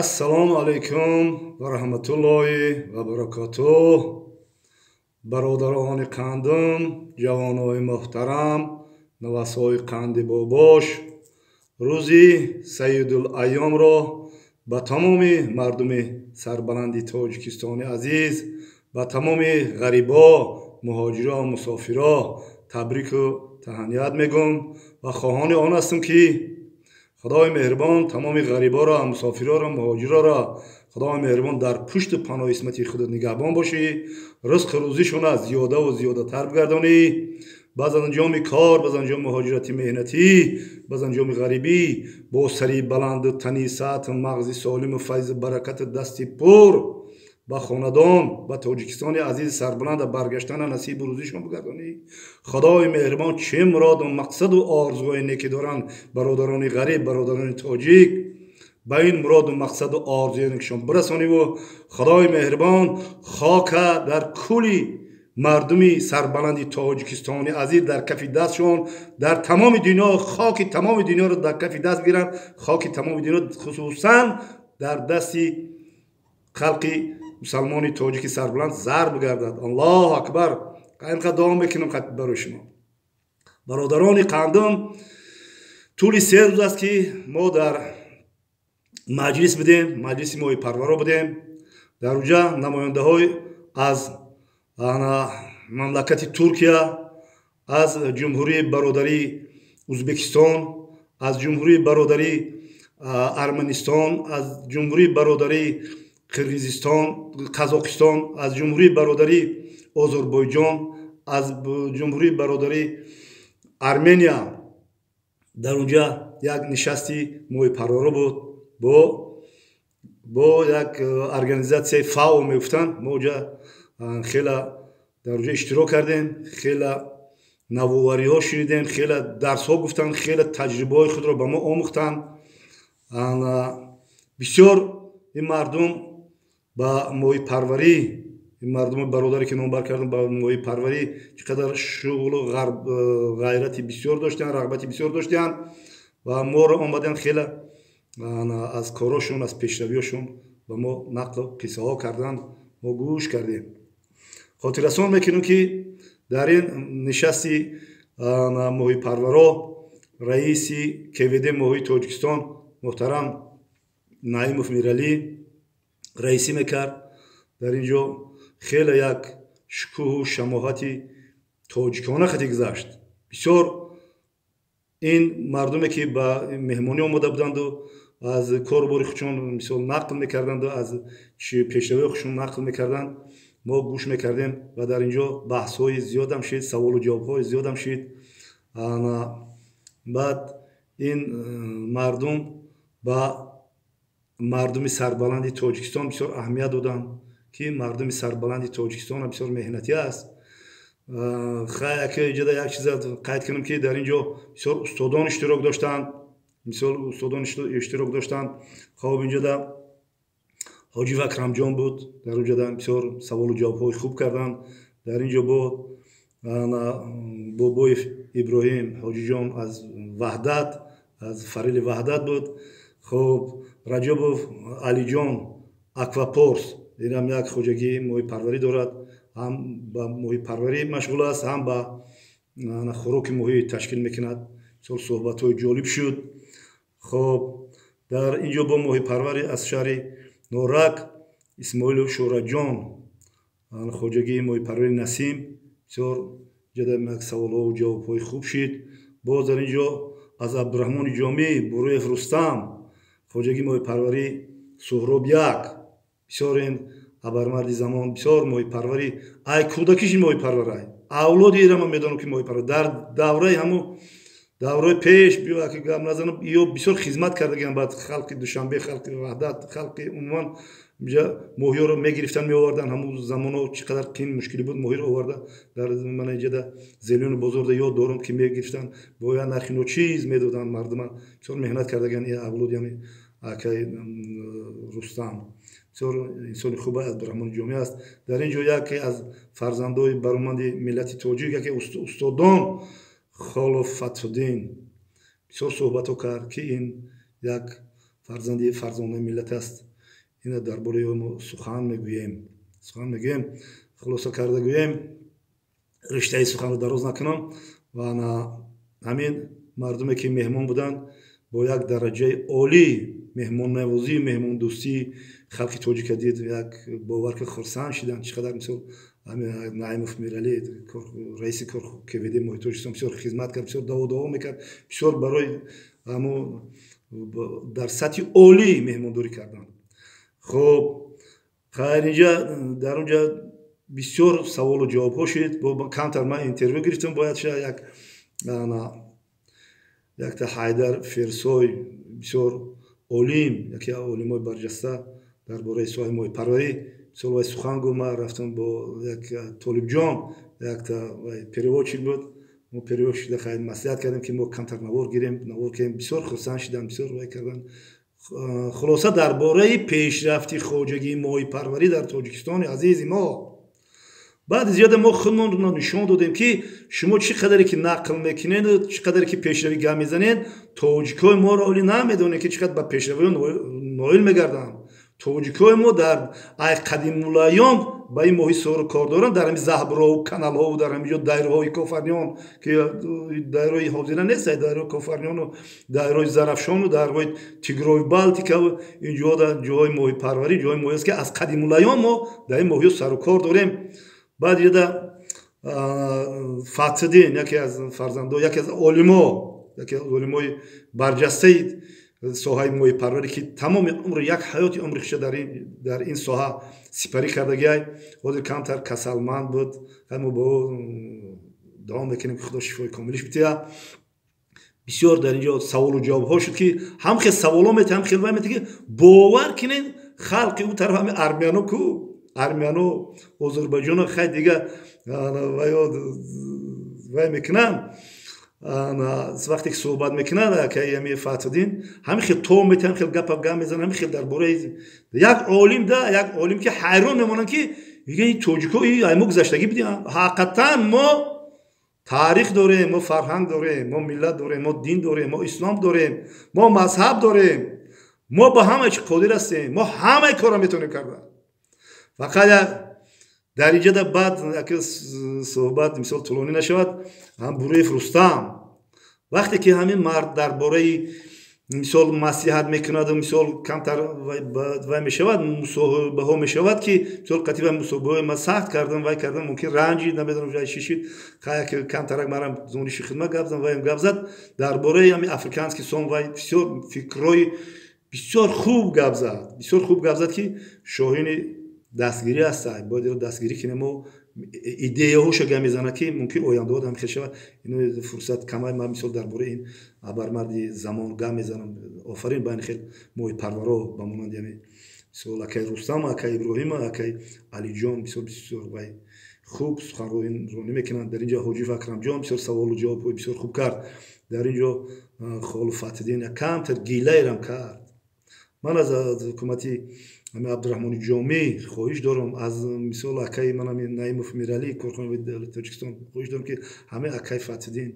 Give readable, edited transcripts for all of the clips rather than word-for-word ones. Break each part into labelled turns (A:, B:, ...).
A: Ассалому алайкум ва раҳматуллоҳи ва баракатуҳ. Бародарони қандим, ҷавонони муҳтарам, навасҳои қанди бобош, рӯзи Сайюдул Айёмро ба тамоми мардуми сарбаланди Тоҷикистони азиз, ба тамоми ғарибо, муҳоҷиро, мусофиро табрику таҳният мегӯм ва хоҳони он ҳастам, ки خدای مهربان تمام غریبا را، مسافرا را، مهاجرا را خدای مهربان در پشت پناه اسمتی خودت نگهبان باشی، رزق روزیشون از زیاده و زیاده تر بگردانی، باز انجام کار، باز انجام مهاجرتی مهنتی، باز انجام غریبی با سری بلند و تنی ساعت مغزی سالم و فیض برکت دستی پر با خاندان و تاجیکستان عزیز سربلند برگشتن نصیب روزیشون بگردانی. خدای مهربان چه مراد و مقصد و آرزوهای نیکی دارن برادران غریب، برادران تاجیک، با این مراد و مقصد و آرزوهای نیکشون برسانی و خدای مهربان خاک در کلی مردمی سربلند تاجیکستان عزیز در کف دستشون در تمام دنیا، خاک تمام دنیا رو در کف دست گیرن، خاک تمام دنیا خصوصا در دستی خلقی مسلمانی تاجیکی سربلند زر بگردد. الله اکبر. اینقدر دوام بکنم خط برای شما برادران قندم. طول 3 روز است که ما در مجلس بودیم، مجلس ماهی پرورا بودیم. در اونجا نماینده های از مملکت ترکیه، از جمهوری برادری ازبکستان، از جمهوری برادری ارمنستان، از جمهوری برادری قرغیزستان، قزاقستان، از جمهوری برادری آذربایجان، از جمهوری برادری ارمنیا در اونجا یک نشستی موی پرورا بود با یک ارگانیزاسیون فاو میگفتن. ما اونجا خیلی در اونجا اشتراک کردیم، خیلی نوآوری ها شنیدیم، خیلی درس ها گفتن، خیلی تجربه های خود را به ما آموختن. بسیار این مردم با موی پروری، این مردم برادری که نامبر کردن با موی پروری چقدر شغل و غیرتی بسیار داشتن، رغبتی بسیار داشتن و ما رو آمدن خیلی از کاراشون، از پیشرویاشون و ما نقل و قصه ها کردن، ما گوش کردیم. خاطر رسان میکنم که در این نشستی موی پرورا رئیسی کویده موی تاجیکستان محترم نعیموف میرالی رئیسی میکرد. در اینجا خیلی یک شکوه و شماحتی تاجیکانه خطی گذاشت. بسیار این مردمی که با مهمانی آمده بودند و از کارباری خودشون مثال نقل میکردند و از پیشروی خودشون نقل میکردند، ما گوش میکردیم و در اینجا بحث های زیاد هم شد، سوال و جواب های زیاد هم شد. بعد این مردم با مردم سربلند تاجیکستان بسیار اهمیت دادن که مردم سربلند تاجیکستان بسیار مهنتی است. خیلی جدا یک چیز قید کنم که در اینجا بسیار استادان اشتراک داشتن، مثال استادان اشتراک داشتن. خب اینجا در حاجی اکرم جان بود، در اونجا بسیار سوال و جواب های خوب کردن. در اینجا بود بابای ابراهیم حاجی جان از وحدت، از فریل وحدت بود. خب رجبوف علی جان اکواپورس، این هم یک خوجگی موی پروری دارد، هم با موی پروری مشغول است، هم با خوراک موی تشکیل میکند. سال صحبت های جالب شد. خب در اینجا با موی پروری از شهر نورک اسماعیل شورا جان خوجگی موی پروری نسیم بسیار جدا یک سوال ها و جواب های خوب شد. باز در اینجا از عبدالرحمن جامی برویف رستم خوجگی موی پروری سهراب یک بسیار این ابرمردی زمان بسیار موی پروری ای کودکیش موی پروری اولادی ایران میدانم که موی پروری در دوره همو دوره پیش بیا که گام نزنم یا بسیار خدمت کردگان بعد خلق دوشنبه، خلق وحدت، خلق عموما موهیا رو میگرفتن میآوردن. همون زمانا چقدر کین مشکلی بود موهیا رو آورده. در من اینجا زلیون بزرگ یاد دارم که میگرفتن با یا نرخینو چیز میدادن مردم. بسیار مهنت کردگان این اولاد یعنی اکای رستم بسیار انسان خوب است، عبدالرحمن جامی است. در اینجا یکی از فرزندای برومند ملت تاجیک یکی استادان خالف فتحالدین بسیار صحبت کرد که این یک фарзанди фарзонаи миллат аст. ина дар бораи мо сухан мегӯем. хулоса карда гӯем, риштаи суханро дароз накунам. ва ҳамин мардуме ки меҳмон буданд бо як дараҷаи олӣ меҳмоннавозӣ, меҳмондӯстии халқи тоҷика дид, як бовар ки хурсанд шиданд. чӣ қадар мисол Наимов Миралӣ, раиси КВД моҳи Тоҷикистон, бисёр хизмат кард, бисёр даво мекард, бисёр барои дар сатҳи олӣ меҳмондорӣ карданд. хуб хайр, дар онҷа бисёр саволу ҷавобҳо шуд. камтар ман интервю гирифтам бо якта Ҳайдар Ферсой, бисёр олим, яке олимои барҷаста дар бораи соҳаи моҳипарварӣ. мисол вай сухан гуфт, ман рафтам бо як Толибҷон, якта переводчик буд. мо перевод шуда хайр маслиҳат кардем ки мо камтар навор гирем. бисёр хурсанд шиданд, бисёр вай карданд. хулоса дар бораи пешрафти хоҷагии моҳипарварӣ дар Тоҷикистони азизи мо, баъди зиёда мо худмон нишон додем ки шумо чӣ қадаре ки нақл мекунед, чӣ қадаре ки пешравӣ гап мезанед, тоҷикои моро оли намедонед ки чӣ қадр ба пешравиҳо ноил мегарданд. тоҷикои мо дар ай қадимулайём ба ин моҳи сору кор доранд, дар ҳамин заҳброҳу каналҳову дар ҳаминҷо дайраҳои кофарниён ки дайраҳои ҳозира нест, дайраҳои кофарниёну дайраҳои зарафшону дайраҳои тигрои балтикаву инҷоҳо дар ҷоҳои моҳипарварӣ, ҷоҳои моҳист ки аз қадимулайём мо дар ин моҳиҳо сару кор дорем. баъд яда Фатҳиддин, яке аз фарзандо, яке аз олимои барҷастаи соҳаи моҳипарварӣ ки тамоми умр, як ҳаёти умри хӯша дар ин соҳа сипарӣ кардагиай, ҳозир камтар касалманд буд. мо бо дуо мекунем ки худо шифои комилиш бития. бисёр дар инҷо саволу ҷавобҳо шуд ки ҳам хел саволо метавад, ҳам хел вай метавад ки бовар кунед халқи ӯ тараф ҳамин армяно ку армяно озарбойҷоно хай дига вай мекунанд. вақте ки суҳбат мекунад ами Фатҳиддин ҳамин хел то метавад, ҳамин хел гап мезанад, ҳамин хел дар бораи як олим ки ҳайрон мемонанд ки тоҷико мо гузаштагӣ бидиҳанд. ҳақиқатан мо таърих дорем, мо фарҳанг дорем, мо миллат дорем, мо дин дорем, мо ислом дорем, мо мазҳаб дорем, мо ба ҳамаи чӣ қодир ҳастем, мо ҳамаи корро метавонем кардан. фақат дар инҷода баъд суҳбат мисол тӯлонӣ нашавад, Буруев Рустам вақте ки ҳамин мард дар бораи мисол маслиҳат мекунад, мисол камтар вай мешавад, мусоҳибаҳо мешавад ки мисол қатиба мусоҳибаҳои ма сахт кардам, вай кардам, мумкин ранҷид, намедонам чӣ шуд, камтарак марам дониши хидмат гап зад, ваем гап зад дар бораи ҳамин африканский сон, вай бисёр фикрҳои бисёр хуб гап зад ки шоҳини дастгирӣ аста, бояд дастгирӣ кинем, мо идеяҳоша гап мезанад ки мумкин ояндаҳо ҳам хел шавад. ин фурсат камай ман мисол дар бораи ин абармарди замон гап мезанам. офарин ба ин хел моҳипарваро ба монанди мисол акай Рустам, акай Иброҳим, акай Алиҷон бисёр вай хуб суханронӣ мекунанд. дар инҷо Ҳоҷиф Акрамҷон бисёр саволу ҷавобҳои бисёр хуб кард. дар инҷо холу Фатҳиддин камтар гилаерам кард. ман аз ҳукумати Абдураҳмони Ҷомӣ хоҳиш дорам, аз мисол акай манам Наимов Миралӣ, корхонаи давлати Тоҷикистон, хоҳиш дорам ки ҳамаи акай Фатҳиддин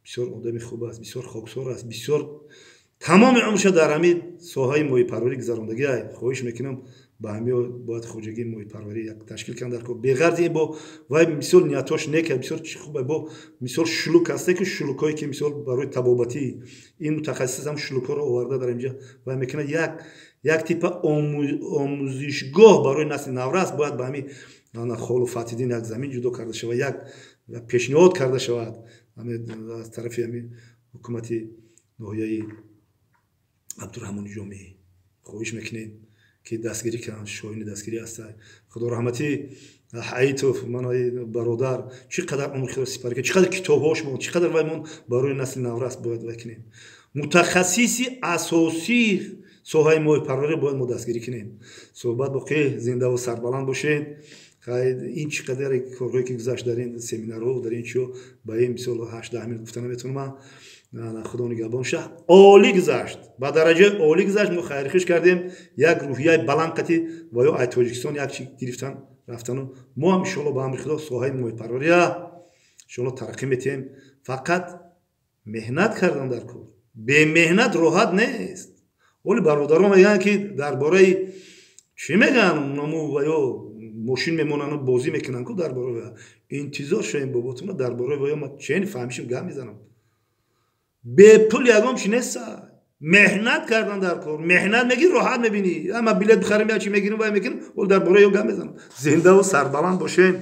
A: бисёр одами хуб аст, бисёр хоксор аст, бисёр тамоми умрша дар ҳамин соҳаи моҳипарварӣ гузарондагӣ. хоҳиш мекунам ба ҳамиҳо бояд хоҷагии моҳипарварӣ як ташкил кардам дар кор. беғарзи бо вай мисол ниятош некард, бисёр хуб бо мисол шулук аст ки шулукҳое ки мисол барои табобатӣ ин мутахассис ҳам шулукҳоро оварда дар инҷа вай мекунад. як типа омӯзишгоҳ барои насли наврас бояд ба ҳамин холу Фатҳиддин як замин ҷудо карда шавад, як пешниҳод карда шавад аз тарафи ҳамин ҳукумати ноҳияи Абдураҳмони Ҷомӣ. хоҳиш мекунем ки дастгирӣ кунанд, шоҳини дастгирӣ аста. худо раҳмати Ҳаитов манои бародар чӣ қадар умрихро сипарӣ кард, чӣ қадар китобҳош монд, чӣ қадар вай монд барои насли наврас бояд вай кунем. мутахассиси асосии соҳаи моҳипарварӣ бояд мо дастгирӣ кунем. суҳбат боқӣ зиндаву сарбаланд бошед. ин чӣ қадари корҳое ки гузашт дар ин семинарҳо, дар ин чиё ба ин мисол 8-10 минут гуфта наметавонам. худо нигаҳбон шаҳ олӣ гузашт, ба дараҷаи олӣ гузашт. мо хайрихиш кардем, як рӯҳияи баланд қати ва ё ай Тоҷикистон як чӣ гирифтан рафтану мо ҳам иншоалло ба амри худо соҳаи моҳипарвария иншоалло тараққӣ метиҳем. фақат меҳнат кардан дар кор, бемеҳнат роҳат нест. ولی برادران میگن که درباره چی میگن نمو و یا ماشین میمونن و بازی میکنن که درباره انتظار شویم باباتون درباره و یا ما چین فهمیشیم گم میزنم به پول یگام چی نیست مهنت کردن در کار مهنت میگی راحت میبینی اما بلیط بخریم یا چی میگیریم و میگیم ول درباره یا گم میزنم زنده و سربلند باشین